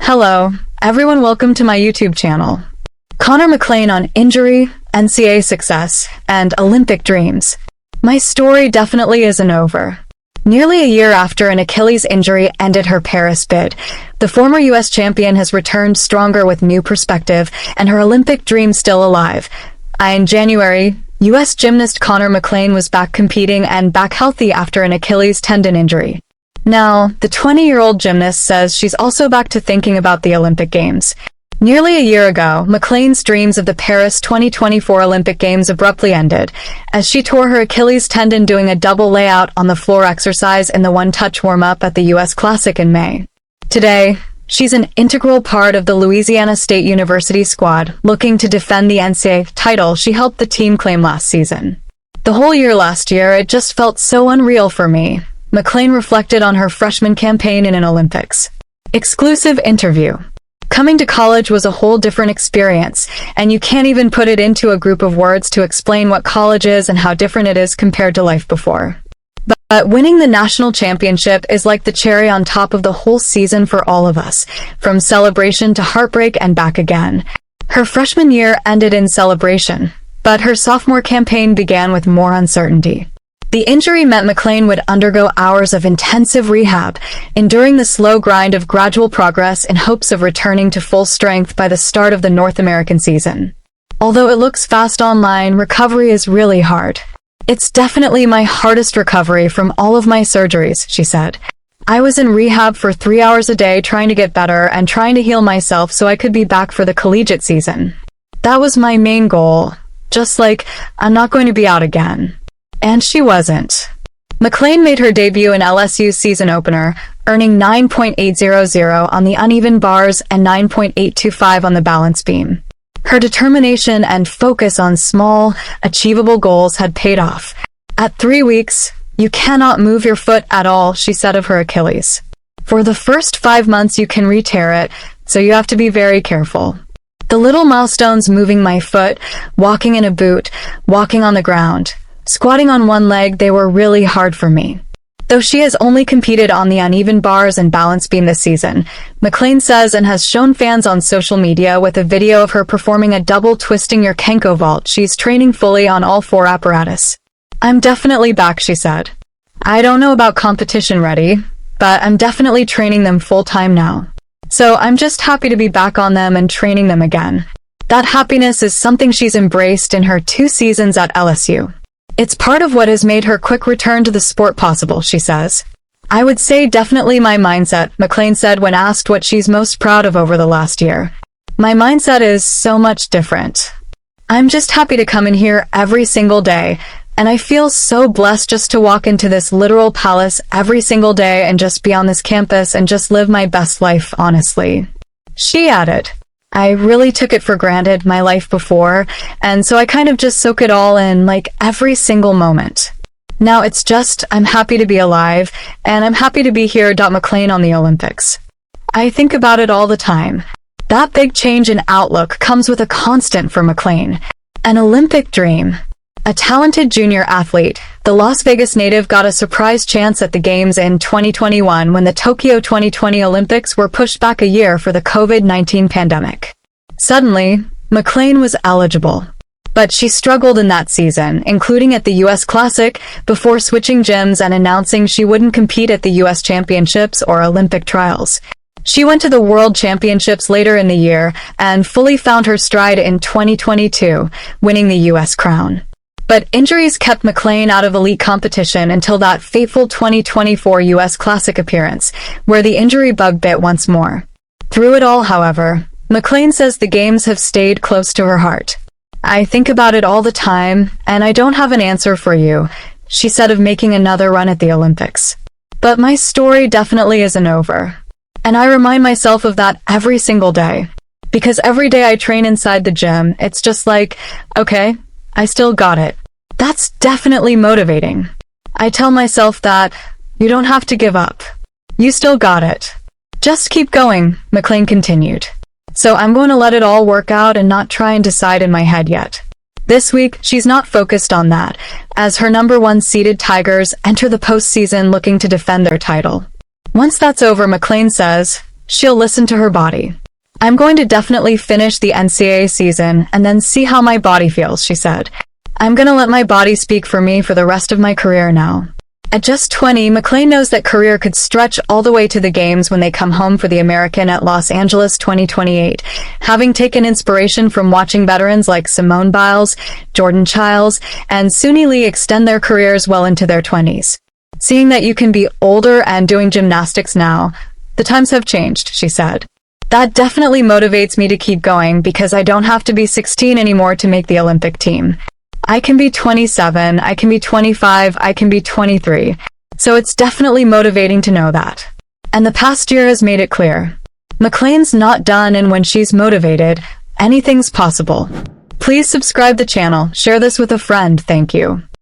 Hello, everyone, welcome to my YouTube channel. Konnor McClain on injury, NCAA success, and Olympic dreams. My story definitely isn't over. Nearly a year after an Achilles injury ended her Paris bid, the former US champion has returned stronger with new perspective and her Olympic dream still alive. In January, US gymnast Konnor McClain was back competing and back healthy after an Achilles tendon injury. Now, the 20-year-old gymnast says she's also back to thinking about the Olympic Games. Nearly a year ago, McClain's dreams of the Paris 2024 Olympic Games abruptly ended, as she tore her Achilles tendon doing a double layout on the floor exercise in the one-touch warm-up at the US Classic in May. Today, she's an integral part of the Louisiana State University squad, looking to defend the NCAA title she helped the team claim last season. The whole year last year, it just felt so unreal for me. McClain reflected on her freshman campaign in an Olympics. Exclusive interview. Coming to college was a whole different experience, and you can't even put it into a group of words to explain what college is and how different it is compared to life before. But winning the national championship is like the cherry on top of the whole season for all of us, from celebration to heartbreak and back again. Her freshman year ended in celebration, but her sophomore campaign began with more uncertainty. The injury meant McClain would undergo hours of intensive rehab, enduring the slow grind of gradual progress in hopes of returning to full strength by the start of the North American season. Although it looks fast online, recovery is really hard. It's definitely my hardest recovery from all of my surgeries, she said. I was in rehab for 3 hours a day trying to get better and trying to heal myself so I could be back for the collegiate season. That was my main goal. Just like, I'm not going to be out again. And she wasn't. McClain made her debut in LSU's season opener, earning 9.800 on the uneven bars and 9.825 on the balance beam. Her determination and focus on small, achievable goals had paid off. At 3 weeks, you cannot move your foot at all, she said of her Achilles. For the first 5 months you can re-tear it, so you have to be very careful. The little milestones, moving my foot, walking in a boot, walking on the ground, squatting on one leg, they were really hard for me. Though she has only competed on the uneven bars and balance beam this season, McClain says, and has shown fans on social media with a video of her performing a double twisting your kenko vault, she's training fully on all 4 apparatus. I'm definitely back, she said. I don't know about competition ready, but I'm definitely training them full-time now. So I'm just happy to be back on them and training them again. That happiness is something she's embraced in her 2 seasons at LSU. It's part of what has made her quick return to the sport possible, she says. I would say definitely my mindset, McClain said when asked what she's most proud of over the last year. My mindset is so much different. I'm just happy to come in here every single day, and I feel so blessed just to walk into this literal palace every single day and just be on this campus and just live my best life, honestly. She added, I really took it for granted, my life before, and so I kind of just soak it all in, like every single moment. Now it's just, I'm happy to be alive, and I'm happy to be here. McClain on the Olympics. I think about it all the time. That big change in outlook comes with a constant for McClain. An Olympic dream. A talented junior athlete, the Las Vegas native got a surprise chance at the Games in 2021 when the Tokyo 2020 Olympics were pushed back a year for the COVID-19 pandemic. Suddenly, McClain was eligible. But she struggled in that season, including at the US Classic, before switching gyms and announcing she wouldn't compete at the US Championships or Olympic trials. She went to the World Championships later in the year and fully found her stride in 2022, winning the US crown. But injuries kept McClain out of elite competition until that fateful 2024 US Classic appearance, where the injury bug bit once more. Through it all, however, McClain says the Games have stayed close to her heart. I think about it all the time, and I don't have an answer for you, she said of making another run at the Olympics. But my story definitely isn't over. And I remind myself of that every single day. Because every day I train inside the gym, it's just like, okay, I still got it. That's definitely motivating. I tell myself that you don't have to give up. You still got it. Just keep going, McClain continued. So I'm going to let it all work out and not try and decide in my head yet. This week, she's not focused on that, as her number 1 seeded Tigers enter the postseason looking to defend their title. Once that's over, McClain says, She'll listen to her body. I'm going to definitely finish the NCAA season and then see how my body feels, she said. I'm gonna let my body speak for me for the rest of my career now. At just 20, McClain knows that career could stretch all the way to the games when they come home for the American at Los Angeles 2028, having taken inspiration from watching veterans like Simone Biles, Jordan Childs, and Suni Lee extend their careers well into their 20s. Seeing that you can be older and doing gymnastics now, the times have changed, she said. That definitely motivates me to keep going because I don't have to be 16 anymore to make the Olympic team. I can be 27, I can be 25, I can be 23. So it's definitely motivating to know that. And the past year has made it clear. McClain's not done, and when she's motivated, anything's possible. Please subscribe the channel, share this with a friend, thank you.